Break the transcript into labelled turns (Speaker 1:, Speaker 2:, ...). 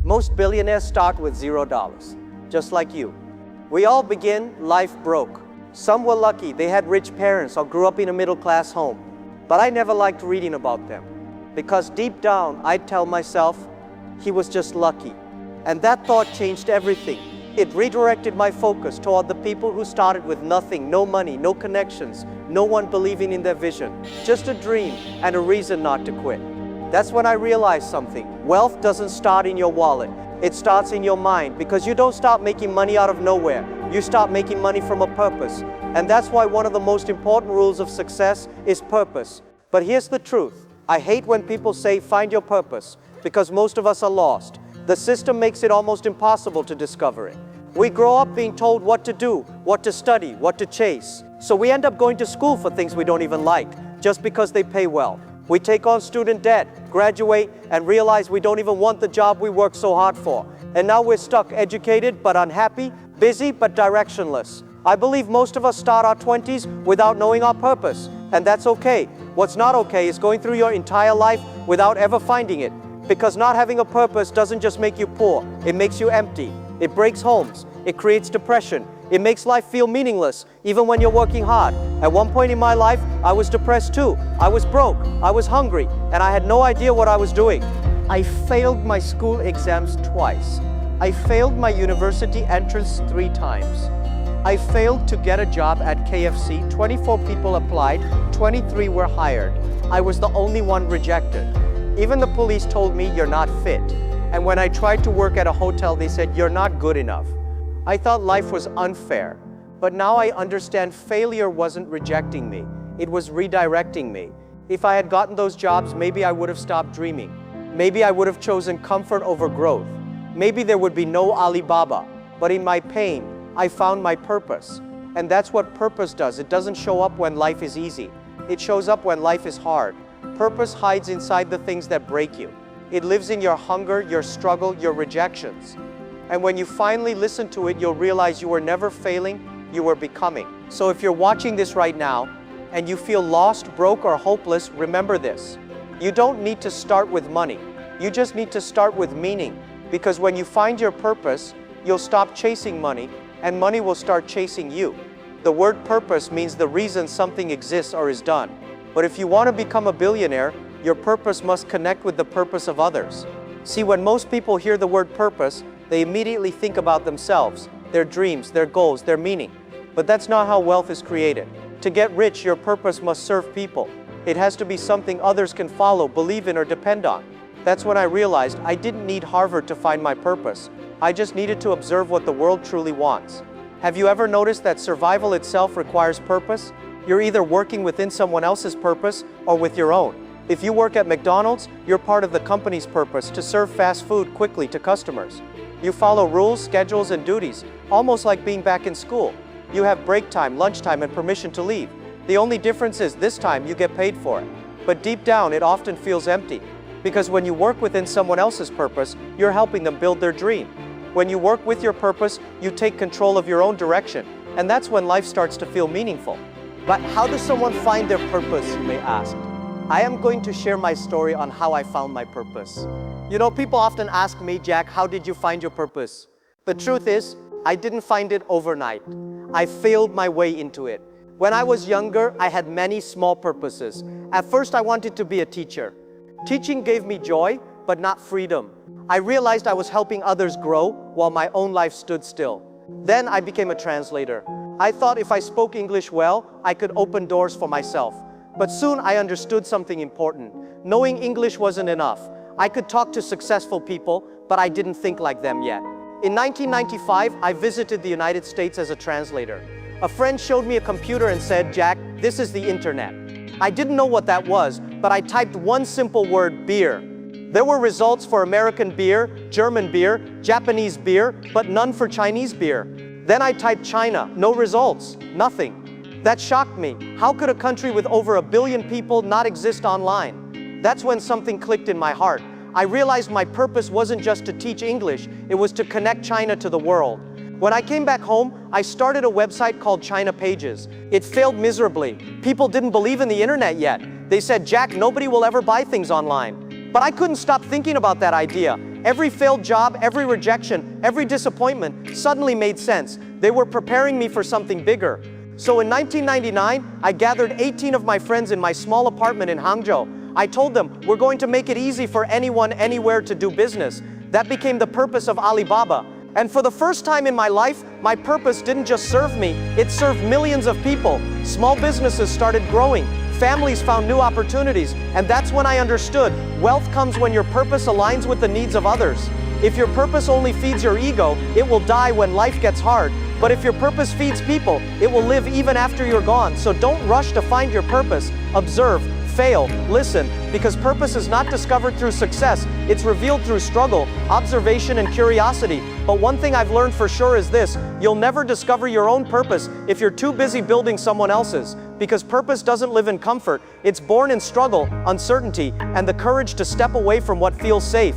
Speaker 1: Most billionaires start with $0, just like you. We all begin life broke. Some were lucky, they had rich parents or grew up in a middle-class home. But I never liked reading about them, because deep down I'd tell myself, he was just lucky. And that thought changed everything. It redirected my focus toward the people who started with nothing, no money, no connections, no one believing in their vision, just a dream and a reason not to quit. That's when I realized something. Wealth doesn't start in your wallet. It starts in your mind, because you don't start making money out of nowhere. You start making money from a purpose. And that's why one of the most important rules of success is purpose. But here's the truth. I hate when people say, find your purpose, because most of us are lost. The system makes it almost impossible to discover it. We grow up being told what to do, what to study, what to chase. So we end up going to school for things we don't even like, just because they pay well. We take on student debt, graduate, and realize we don't even want the job we worked so hard for. And now we're stuck, educated but unhappy, busy but directionless. I believe most of us start our 20s without knowing our purpose, and that's okay. What's not okay is going through your entire life without ever finding it. Because not having a purpose doesn't just make you poor, it makes you empty. It breaks homes, it creates depression, it makes life feel meaningless, even when you're working hard. At one point in my life, I was depressed too. I was broke, I was hungry, and I had no idea what I was doing. I failed my school exams twice. I failed my university entrance 3 times. I failed to get a job at KFC. 24 people applied, 23 were hired. I was the only one rejected. Even the police told me, you're not fit. And when I tried to work at a hotel, they said, you're not good enough. I thought life was unfair. But now I understand failure wasn't rejecting me. It was redirecting me. If I had gotten those jobs, maybe I would have stopped dreaming. Maybe I would have chosen comfort over growth. Maybe there would be no Alibaba. But in my pain, I found my purpose. And that's what purpose does. It doesn't show up when life is easy. It shows up when life is hard. Purpose hides inside the things that break you. It lives in your hunger, your struggle, your rejections. And when you finally listen to it, you'll realize you were never failing, you were becoming. So if you're watching this right now, and you feel lost, broke, or hopeless, remember this. You don't need to start with money. You just need to start with meaning. Because when you find your purpose, you'll stop chasing money, and money will start chasing you. The word purpose means the reason something exists or is done. But if you want to become a billionaire, your purpose must connect with the purpose of others. See, when most people hear the word purpose, they immediately think about themselves, their dreams, their goals, their meaning. But that's not how wealth is created. To get rich, your purpose must serve people. It has to be something others can follow, believe in, or depend on. That's when I realized I didn't need Harvard to find my purpose. I just needed to observe what the world truly wants. Have you ever noticed that survival itself requires purpose? You're either working within someone else's purpose or with your own. If you work at McDonald's, you're part of the company's purpose to serve fast food quickly to customers. You follow rules, schedules, and duties, almost like being back in school. You have break time, lunchtime, and permission to leave. The only difference is this time you get paid for it. But deep down, it often feels empty. Because when you work within someone else's purpose, you're helping them build their dream. When you work with your purpose, you take control of your own direction. And that's when life starts to feel meaningful. But how does someone find their purpose, you may ask? I am going to share my story on how I found my purpose. You know, people often ask me, Jack, how did you find your purpose? The truth is, I didn't find it overnight. I failed my way into it. When I was younger, I had many small purposes. At first, I wanted to be a teacher. Teaching gave me joy, but not freedom. I realized I was helping others grow while my own life stood still. Then I became a translator. I thought if I spoke English well, I could open doors for myself. But soon I understood something important. Knowing English wasn't enough. I could talk to successful people, but I didn't think like them yet. In 1995, I visited the United States as a translator. A friend showed me a computer and said, Jack, this is the internet. I didn't know what that was, but I typed one simple word, beer. There were results for American beer, German beer, Japanese beer, but none for Chinese beer. Then I typed China, no results, nothing. That shocked me. How could a country with over 1 billion people not exist online? That's when something clicked in my heart. I realized my purpose wasn't just to teach English, it was to connect China to the world. When I came back home, I started a website called China Pages. It failed miserably. People didn't believe in the internet yet. They said, Jack, nobody will ever buy things online. But I couldn't stop thinking about that idea. Every failed job, every rejection, every disappointment suddenly made sense. They were preparing me for something bigger. So in 1999, I gathered 18 of my friends in my small apartment in Hangzhou. I told them, we're going to make it easy for anyone, anywhere to do business. That became the purpose of Alibaba. And for the first time in my life, my purpose didn't just serve me, it served millions of people. Small businesses started growing. Families found new opportunities. And that's when I understood, wealth comes when your purpose aligns with the needs of others. If your purpose only feeds your ego, it will die when life gets hard. But if your purpose feeds people, it will live even after you're gone. So don't rush to find your purpose. Observe, fail, listen, because purpose is not discovered through success, it's revealed through struggle, observation, and curiosity. But one thing I've learned for sure is this: you'll never discover your own purpose if you're too busy building someone else's. Because purpose doesn't live in comfort, it's born in struggle, uncertainty, and the courage to step away from what feels safe.